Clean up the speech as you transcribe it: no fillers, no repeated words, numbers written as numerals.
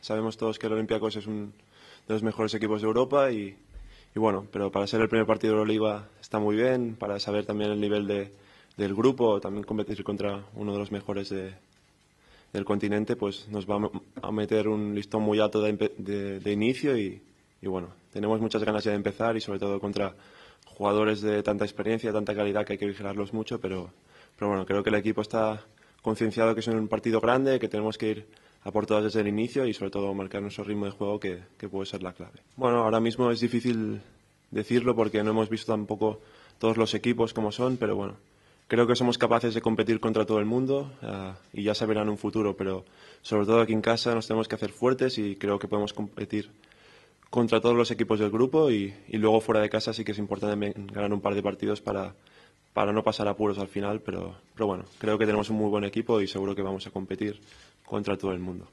sabemos todos que el Olympiacos es uno de los mejores equipos de Europa y bueno, pero para ser el primer partido de Euroliga está muy bien, para saber también el nivel del grupo, también competir contra uno de los mejores del continente, pues nos va a meter un listón muy alto de inicio y bueno, tenemos muchas ganas ya de empezar y sobre todo contra jugadores de tanta experiencia, tanta calidad que hay que vigilarlos mucho, pero bueno, creo que el equipo está concienciado que es un partido grande, que tenemos que ir a por todas desde el inicio y sobre todo marcar nuestro ritmo de juego que puede ser la clave. Bueno, ahora mismo es difícil decirlo porque no hemos visto tampoco todos los equipos como son, pero bueno, creo que somos capaces de competir contra todo el mundo y ya se verá en un futuro, pero sobre todo aquí en casa nos tenemos que hacer fuertes y creo que podemos competir contra todos los equipos del grupo y luego fuera de casa sí que es importante ganar un par de partidos para no pasar apuros al final, pero bueno, creo que tenemos un muy buen equipo y seguro que vamos a competir contra todo el mundo.